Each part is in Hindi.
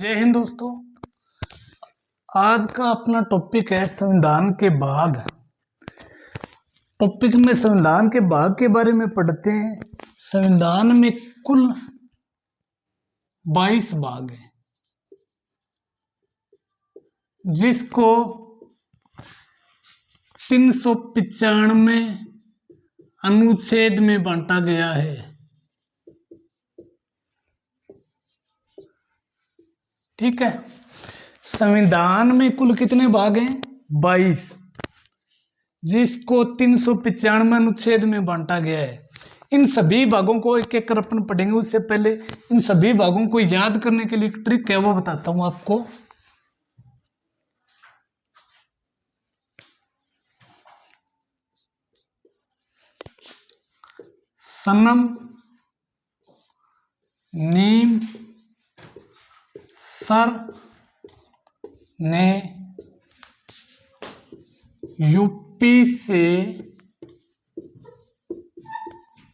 जय हिंद दोस्तों। आज का अपना टॉपिक है संविधान के भाग। टॉपिक में संविधान के भाग के बारे में पढ़ते हैं। संविधान में कुल 22 भाग हैं, जिसको 395 अनुच्छेद में बांटा गया है। ठीक है, संविधान में कुल कितने भाग हैं? 22, जिसको 395 अनुच्छेद में बांटा गया है। इन सभी भागों को एक एक कर अपन पढ़ेंगे। उससे पहले इन सभी भागों को याद करने के लिए एक ट्रिक है, वो बताता हूं आपको। सनम, नीम, सर ने यूपी से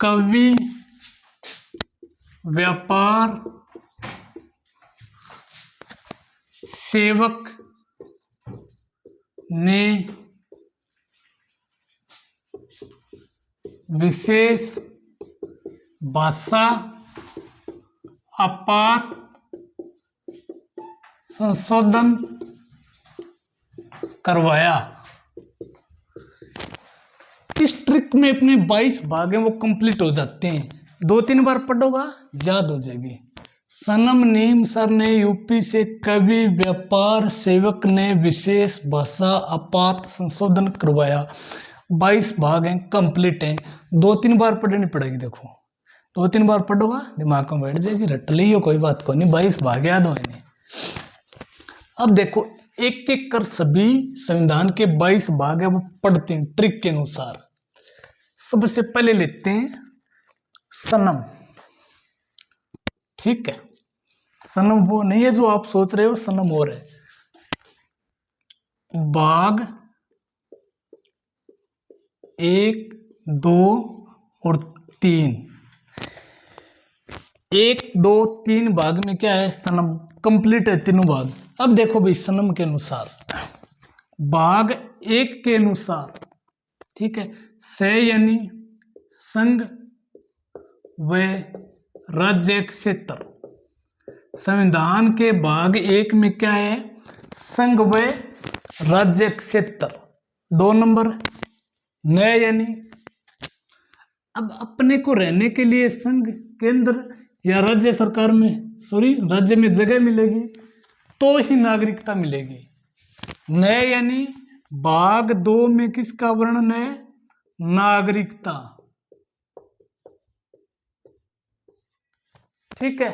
कवि व्यापार सेवक ने विशेष भाषा आपात संशोधन करवाया। इस ट्रिक में अपने 22 भाग हैं, वो कंप्लीट हो जाते हैं। 2-3 बार पढ़ोगा याद हो जाएगी। सनम, नीम, सर ने यूपी से कवि व्यापार सेवक ने विशेष भाषा आपात संशोधन करवाया। 22 भाग हैं, कंप्लीट हैं। 2-3 बार पढ़नी पड़ेगी। देखो 2-3 बार पढ़ोगा दिमाग में बैठ जाएगी, रट लियो, कोई बात को नहीं। 22 भाग याद हो नहीं। अब देखो एक एक कर सभी संविधान के 22 भाग है, वो पढ़ते हैं ट्रिक के अनुसार। सबसे पहले लेते हैं सनम। ठीक है, सनम वो नहीं है जो आप सोच रहे हो, सनम और है। भाग 1, 2 और 3। 1, 2, 3 भाग में क्या है? सनम कंप्लीट है, तीनों भाग। अब देखो भाई, सनम के अनुसार भाग 1 के अनुसार, ठीक है, से यानी संघ व राज्य क्षेत्र। संविधान के भाग 1 में क्या है? संघ व राज्य क्षेत्र। 2 नंबर न यानी अब अपने को रहने के लिए संघ केंद्र या राज्य सरकार में राज्य में जगह मिलेगी तो ही नागरिकता मिलेगी। न यानी भाग 2 में किसका वर्णन है? नागरिकता। ठीक है,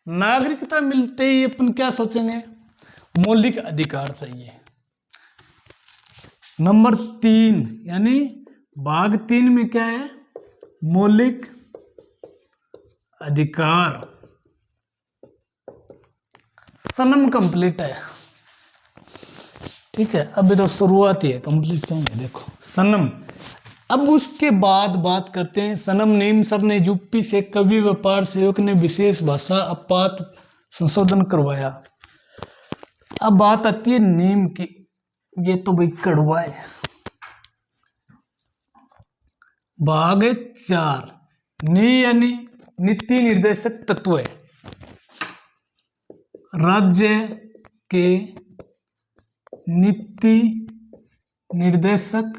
नागरिकता मिलते ही अपन क्या सोचेंगे? मौलिक अधिकार चाहिए। नंबर 3 यानी भाग 3 में क्या है? मौलिक अधिकार। सनम कंप्लीट है। ठीक है, अभी तो शुरुआत ही है, कंप्लीट क्यों है? देखो सनम। अब उसके बाद बात करते हैं सनम, नीम, सर ने यूपी से कवि व्यापार सेवक ने विशेष भाषा आपात संशोधन करवाया। अब बात आती है नीम की। ये तो भाई कड़वा है। भाग 4 नी यानी नीति निर्देशक तत्व है। राज्य के नीति निर्देशक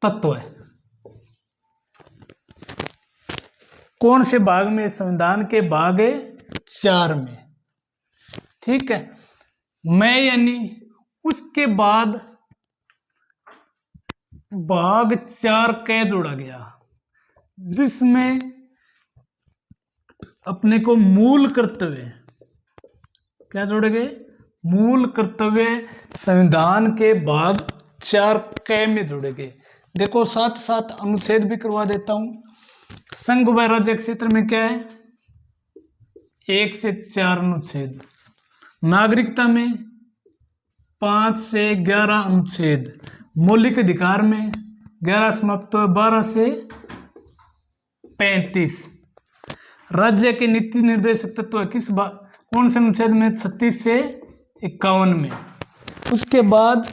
तत्व है। कौन से भाग में? संविधान के भाग 4 में। ठीक है, मैं यानी उसके बाद भाग 4 कै जोड़ा गया, जिसमें अपने को मूल कर्तव्य क्या जोड़े गए? मूल कर्तव्य संविधान के भाग 4 कै में जोड़े गए। देखो साथ साथ अनुच्छेद भी करवा देता हूं। संघ व राज्य क्षेत्र में क्या है? 1 से 4 अनुच्छेद। नागरिकता में 5 से 11 अनुच्छेद। मौलिक अधिकार में 11 समाप्त 12 से 35। राज्य के नीति निर्देशक तत्व किस कौन से अनुच्छेद में? 36 से 51 में। उसके बाद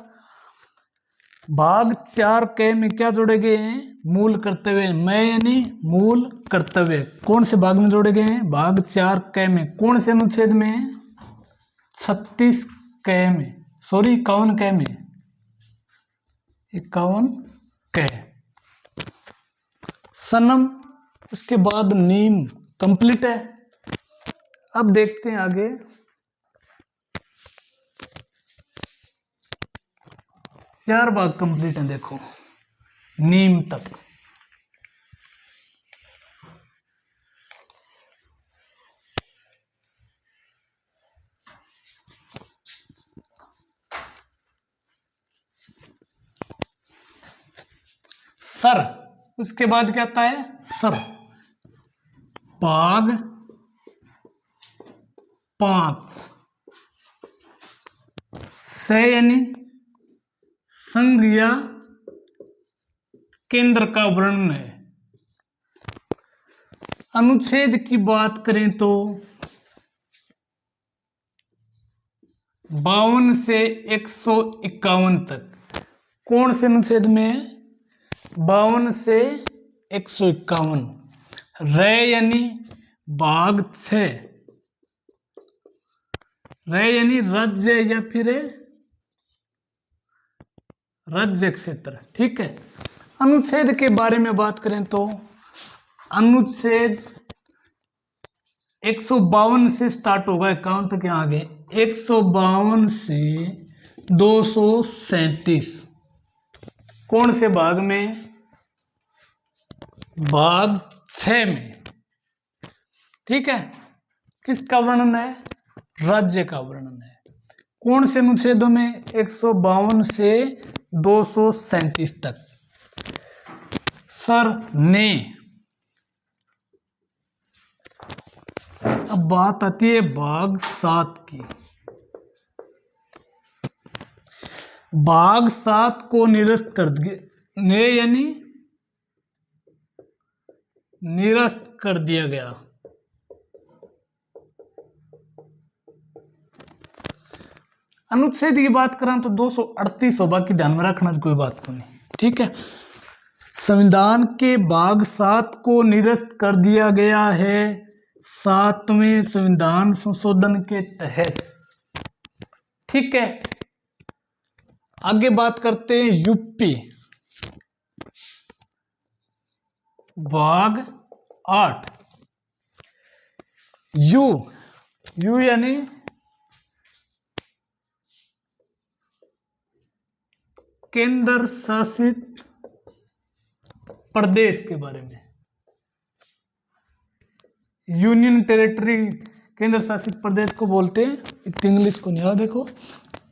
भाग 4 के में क्या जोड़े गए हैं? मूल कर्तव्य। मैं यानी मूल कर्तव्य कौन से भाग में जोड़े गए हैं? भाग 4 के में। कौन से अनुच्छेद में? 36 के में, सॉरी 51 के में, 51 के। सनम, उसके बाद नीम कंप्लीट है। अब देखते हैं आगे। चार भाग कंप्लीट है, देखो नीम तक। सर, उसके बाद क्या आता है? सर। भाग 5 से यानी संघ या केंद्र का वर्णन है। अनुच्छेद की बात करें तो 52 से 151 तक। कौन से अनुच्छेद में? 52 से 151। रे यानी भाग 6, रे यानी राज्य या फिर राज्य क्षेत्र, ठीक है। अनुच्छेद के बारे में बात करें तो अनुच्छेद 152 से स्टार्ट होगा, 51 तक यहाँ आगे 152 से 237। कौन से भाग में? भाग 6 में, ठीक है। किसका वर्णन है? राज्य का वर्णन है। कौन से अनुच्छेदों में? 152 से 237 तक। सर ने। अब बात आती है भाग 7 की। भाग 7 को निरस्त कर दिए, ने यानी निरस्त कर दिया गया। अनुच्छेद की बात करें तो 238 हो, बाकी ध्यान में रखना कोई बात को नहीं, ठीक है। संविधान के भाग 7 को निरस्त कर दिया गया है 7वें संविधान संशोधन के तहत, ठीक है। आगे बात करते हैं यूपी। भाग 8 यू यानी केंद्र शासित प्रदेश के बारे में। यूनियन टेरिटरी केंद्र शासित प्रदेश को बोलते हैं, इतनी इंग्लिश को नहीं। देखो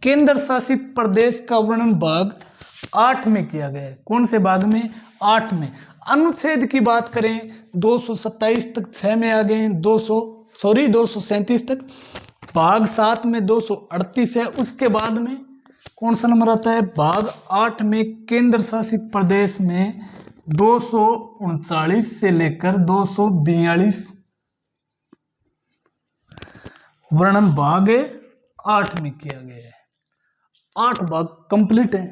केंद्र शासित प्रदेश का वर्णन भाग 8 में किया गया है। कौन से भाग में? 8 में। अनुच्छेद की बात करें 227 तक 6 में आ गए, 237 तक। भाग 7 में 238 है। उसके बाद में कौन सा नंबर आता है? भाग 8 में केंद्र शासित प्रदेश में 239 से लेकर 242 वर्णन भाग 8 में किया गया है। 8 भाग कंप्लीट है।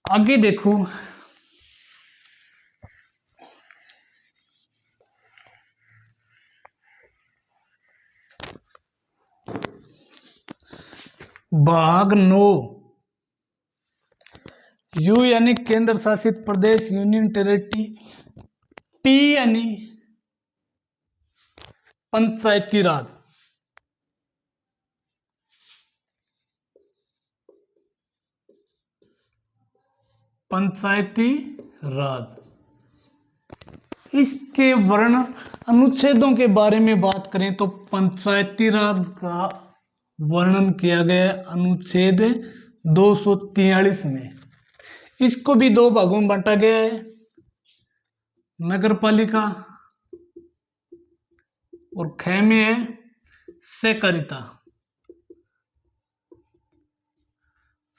आगे देखो भाग 9 यू यानी केंद्र शासित प्रदेश, यूनियन टेरिटरी। पी यानी पंचायती राज। पंचायती राज, इसके वर्ण अनुच्छेदों के बारे में बात करें तो पंचायती राज का वर्णन किया गया अनुच्छेद 243 में। इसको भी 2 भागों में बांटा गया है, नगरपालिका और ख में है सहकारिता।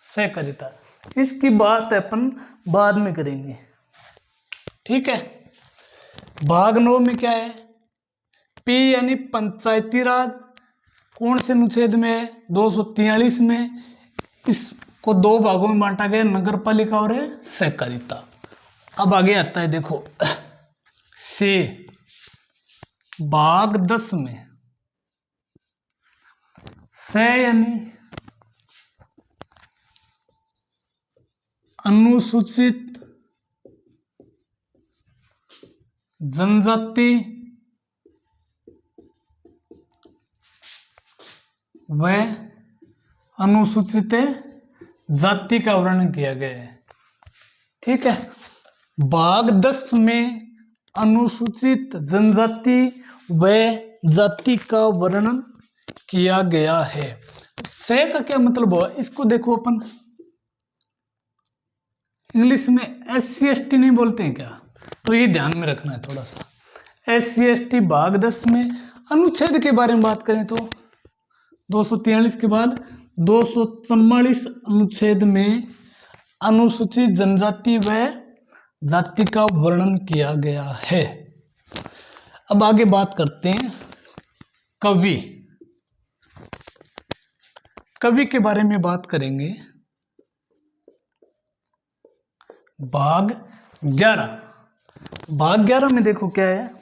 सहकारिता इसकी बात अपन बाद में करेंगे, ठीक है। भाग 9 में क्या है, पी यानी पंचायती राज, कौन से अनुच्छेद में है, 243 में। इसको दो भागों में बांटा गया, नगर पालिका और सहकारिता। अब आगे आता है देखो से भाग 10 में, से यानी अनुसूचित जनजाति व अनुसूचित जाति का वर्णन किया गया है, ठीक है। भाग 10 में अनुसूचित जनजाति व जाति का वर्णन किया गया है। से का क्या मतलब हुआ, इसको देखो अपन इंग्लिश में SC/ST नहीं बोलते हैं क्या, तो ये ध्यान में रखना है थोड़ा सा। SC/ST भाग 10 में अनुच्छेद के बारे में बात करें तो 243 के बाद 244 अनुच्छेद में अनुसूचित जनजाति व जाति का वर्णन किया गया है। अब आगे बात करते हैं कवि। कवि के बारे में बात करेंगे। भाग 11, भाग 11 में देखो क्या है,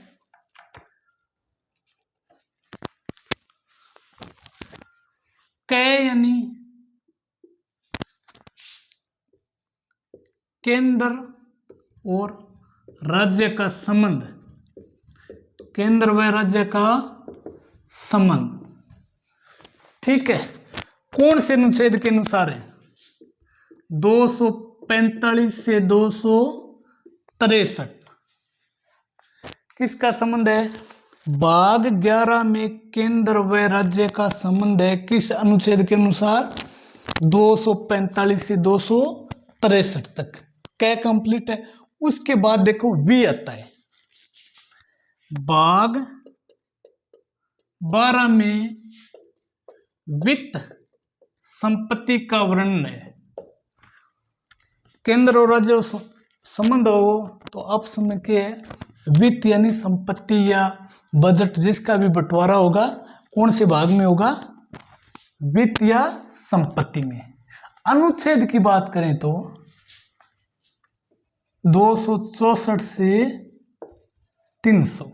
कै यानी केंद्र और राज्य का संबंध, केंद्र व राज्य का संबंध, ठीक है। कौन से अनुच्छेद के अनुसार है, 245 से 263। किसका संबंध है, भाग 11 में केंद्र व राज्य का संबंध है किस अनुच्छेद के अनुसार, 245 से 263 तक। क्या कंप्लीट है, उसके बाद देखो वी आता है। भाग 12 में वित्त संपत्ति का वर्णन है। केंद्र और राज्य संबंध हो तो आप समझ के वित्त यानी संपत्ति या बजट, जिसका भी बंटवारा होगा कौन से भाग में होगा, वित्त या संपत्ति में। अनुच्छेद की बात करें तो 264 से 300,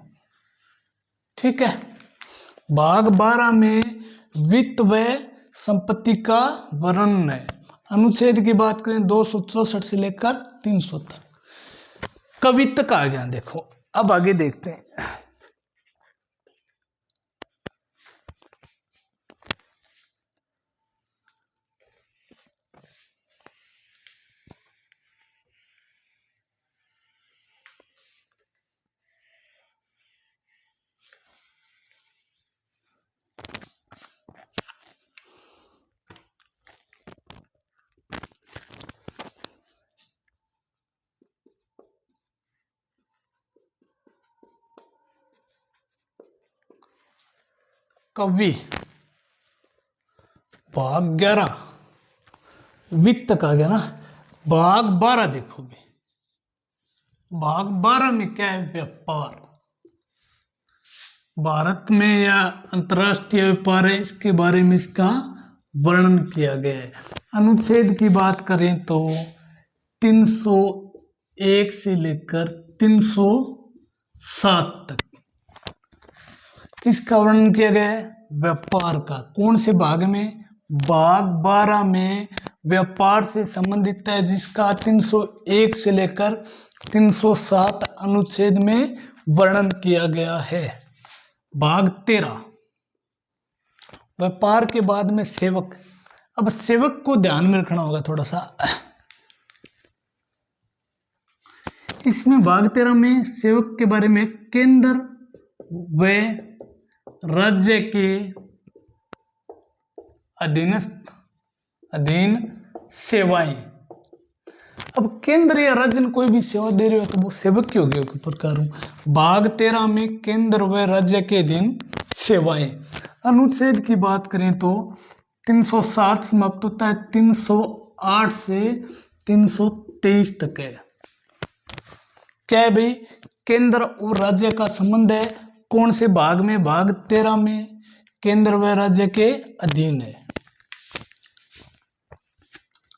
ठीक है। भाग 12 में वित्त व संपत्ति का वर्णन है। अनुच्छेद की बात करें 264 से लेकर 300 तक। कवि तक आ गया देखो। अब आगे देखते हैं, कवि भाग 11 वित्त का गया ना। भाग 12 देखो भी, भाग 12 में क्या है, व्यापार। भारत में या अंतरराष्ट्रीय व्यापार है, इसके बारे में इसका वर्णन किया गया है। अनुच्छेद की बात करें तो 301 से लेकर 307 तक किसका वर्णन किया गया है, व्यापार का। कौन से भाग में, भाग 12 में व्यापार से संबंधित है, जिसका 301 से लेकर 307 अनुच्छेद में वर्णन किया गया है। भाग 13 व्यापार के बाद में सेवक। अब सेवक को ध्यान में रखना होगा थोड़ा सा। इसमें भाग 13 में सेवक के बारे में केंद्र व राज्य के अधीन सेवाएं। अब केंद्र या राज्य ने कोई भी सेवा दे रहे हो तो वो सेवक की होगी प्रकार। भाग 13 में केंद्र व राज्य के अधीन सेवाएं। अनुच्छेद की बात करें तो 307 समाप्त होता है, 308 308 से 323 तक है। क्या है भाई? केंद्र और राज्य का संबंध है। कौन से भाग में? भाग 13 में केंद्र व राज्य के अधीन है।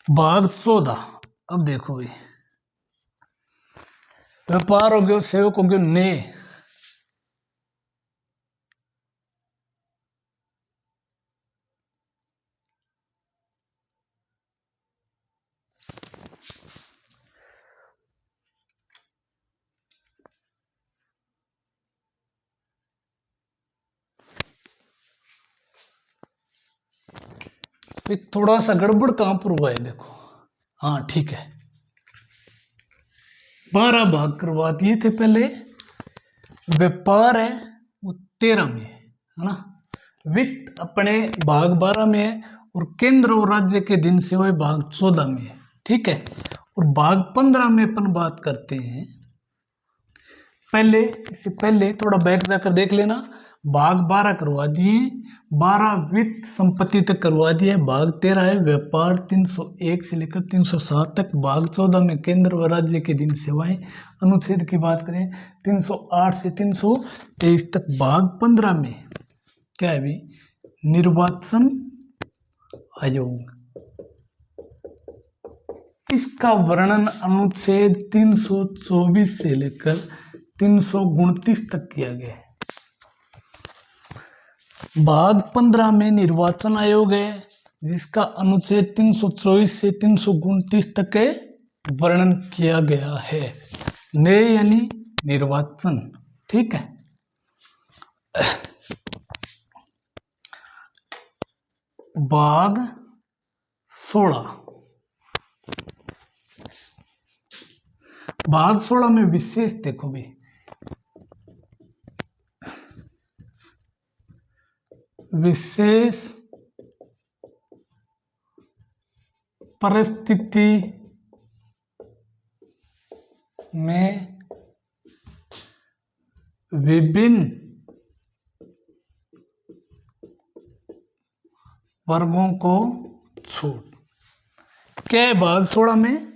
भाग 14 अब देखो भाई, व्यापार हो गयो, सेवक हो गयो, ने थोड़ा सा गड़बड़ कहां पर हुआ है देखो। हाँ ठीक है, 12 भाग करवा दिए थे पहले। व्यापार है वो 13 में है ना, वित्त अपने भाग 12 में है, और केंद्र और राज्य के दिन सेवाएं भाग 14 में है। ठीक है, और भाग 15 में अपन बात करते हैं। पहले इससे पहले थोड़ा बैक जाकर देख लेना। भाग 12 करवा दिए, 12 वित्त संपत्ति तक करवा दिया। भाग 13 है व्यापार 301 से लेकर 307 तक। भाग 14 में केंद्र व राज्य के दिन सेवाएं। अनुच्छेद की बात करें 308 से 323 तक। भाग 15 में क्या है भी? निर्वाचन आयोग। इसका वर्णन अनुच्छेद 324 से लेकर 329 तक किया गया है। भाग 15 में निर्वाचन आयोग है, जिसका अनुच्छेद 324 से 329 तक के वर्णन किया गया है। ने यानी निर्वाचन। ठीक है, भाग 16। भाग 16 में विशेष देखो भी, विशेष परिस्थिति में विभिन्न वर्गों को छूट। क्या है भाग 16 में?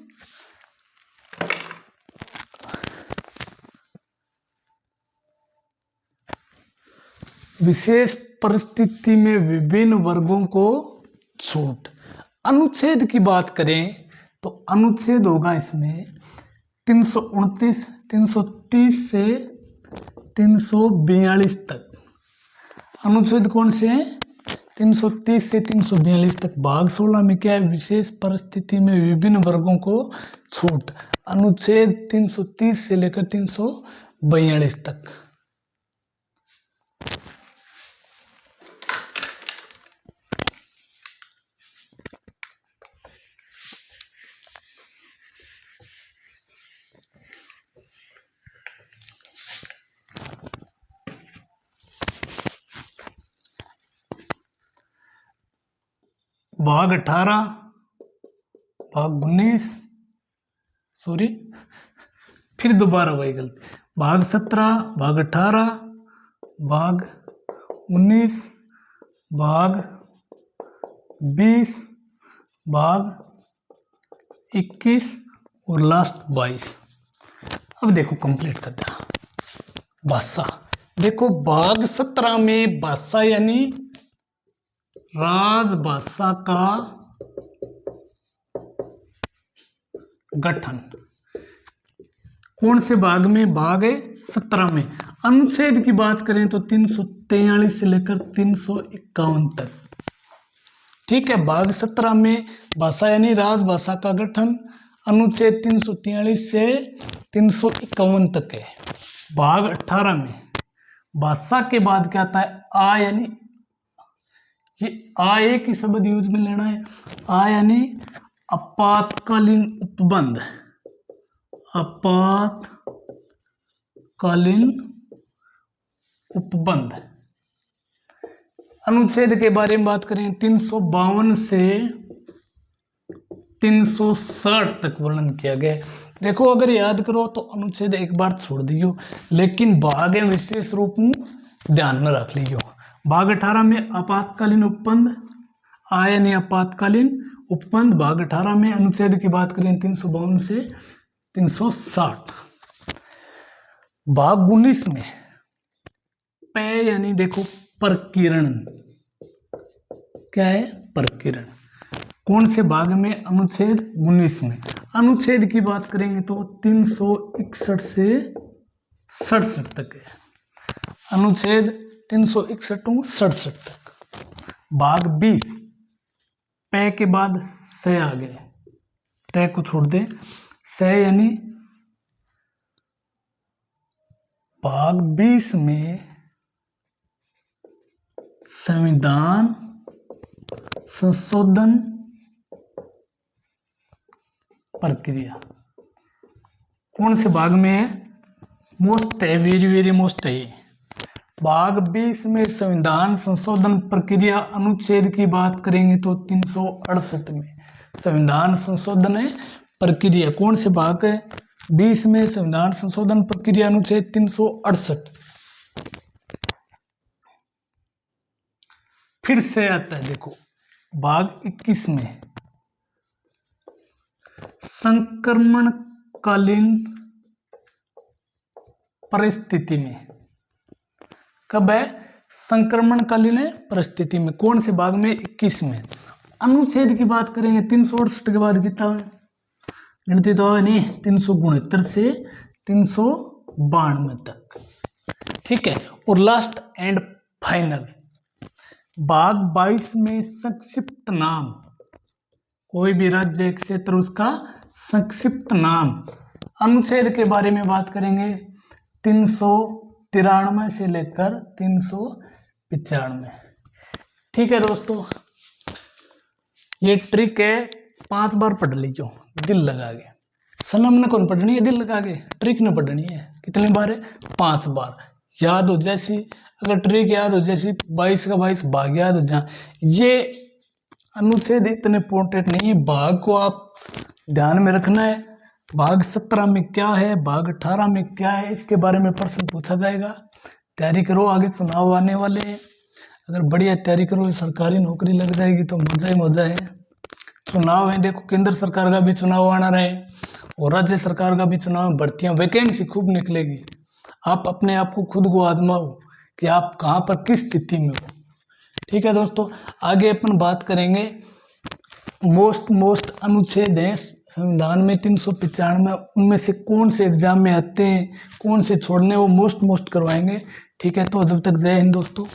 विशेष परिस्थिति में विभिन्न वर्गों को छूट। अनुच्छेद की बात करें तो अनुच्छेद होगा इसमें 329, 330 से 342 तक। अनुच्छेद कौन से हैं? 330 से 342 तक। भाग 16 में क्या है? विशेष परिस्थिति में विभिन्न वर्गों को छूट। अनुच्छेद 330 से लेकर 342 तक। भाग 18, भाग 19, सॉरी फिर दोबारा वही गलती। भाग 17, भाग 18, भाग 19, भाग 20, भाग 21 और लास्ट 22। अब देखो कंप्लीट करते हैं। भाषा देखो, भाग 17 में भाषा यानी राजभाषा का गठन। कौन से भाग में? भाग 17 में। अनुच्छेद की बात करें तो 343 से लेकर 351 तक। ठीक है, भाग 17 में भाषा यानी राजभाषा का गठन अनुच्छेद 343 से 351 तक है। भाग 18 में भाषा के बाद क्या आता है? आ यानी ये आ एक ही शब्द यूज में लेना है। आ यानी आपातकालीन उपबंध। आपातकालीन उपबंध। अनुच्छेद के बारे में बात करें 352 से 360 तक वर्णन किया गया। देखो अगर याद करो तो अनुच्छेद एक बार छोड़ दियो, लेकिन भाग विशेष रूप में ध्यान में रख लियो। भाग 18 में आपातकालीन उपबंध, आ यानी आपातकालीन उपबंध भाग 18 में अनुच्छेद की बात करें 352 से 360। भाग 19 में पे यानी देखो प्रकीर्ण, क्या है प्रकीर्ण, कौन से भाग में, अनुच्छेद 19 में। अनुच्छेद की बात करेंगे तो 361 से 67 तक है, अनुच्छेद 361-67 तक। भाग 20 पे के बाद से आ गए, तय को छोड़ दे, से यानी भाग 20 में संविधान संशोधन प्रक्रिया कौन से भाग में है, मोस्ट है, वेरी वेरी मोस्ट है। भाग 20 में संविधान संशोधन प्रक्रिया अनुच्छेद की बात करेंगे तो 368 में संविधान संशोधन है प्रक्रिया, कौन से भाग है, 20 में संविधान संशोधन प्रक्रिया अनुच्छेद 368। फिर से आता है देखो भाग 21 में संक्रमणकालीन परिस्थिति में, कब है, संक्रमणकालीन परिस्थिति में, कौन से भाग में, 21 में। अनुच्छेद की बात करेंगे 368 के बाद कितना है, गिनती तो है नहीं, 369 से 392 तक, ठीक है। और लास्ट एंड फाइनल भाग 22 में संक्षिप्त नाम, कोई भी राज्य क्षेत्र उसका संक्षिप्त नाम, अनुच्छेद के बारे में बात करेंगे 393 से लेकर 395, ठीक है दोस्तों। ये ट्रिक है, 5 बार पढ़ लीजिए दिल लगा के, सनम ने कौन पढ़नी है, दिल लगा के, ट्रिक ने पढ़नी है, कितनी बार है, 5 बार याद हो जैसी, अगर ट्रिक याद हो जैसी 22 का 22 भाग याद हो जाए। ये अनुच्छेद इतने इंपॉर्टेंट नहीं है, भाग को आप ध्यान में रखना है, भाग 17 में क्या है, भाग 18 में क्या है, इसके बारे में प्रश्न पूछा जाएगा। तैयारी करो, आगे चुनाव आने वाले हैं, अगर बढ़िया तैयारी करो सरकारी नौकरी लग जाएगी तो मजा ही मजा है। चुनाव है देखो, केंद्र सरकार का भी चुनाव आना रहे और राज्य सरकार का भी चुनाव, भर्तियां वैकेंसी खूब निकलेगी। आप अपने आप को खुद को आजमाओ कि आप कहाँ पर किस स्थिति में हो, ठीक है दोस्तों। आगे अपन बात करेंगे मोस्ट अनुच्छेद है संविधान में 395, उनमें से कौन से एग्जाम में आते हैं, कौन से छोड़ने, वो मोस्ट करवाएंगे, ठीक है। तो जब तक जय हिंद दोस्तों।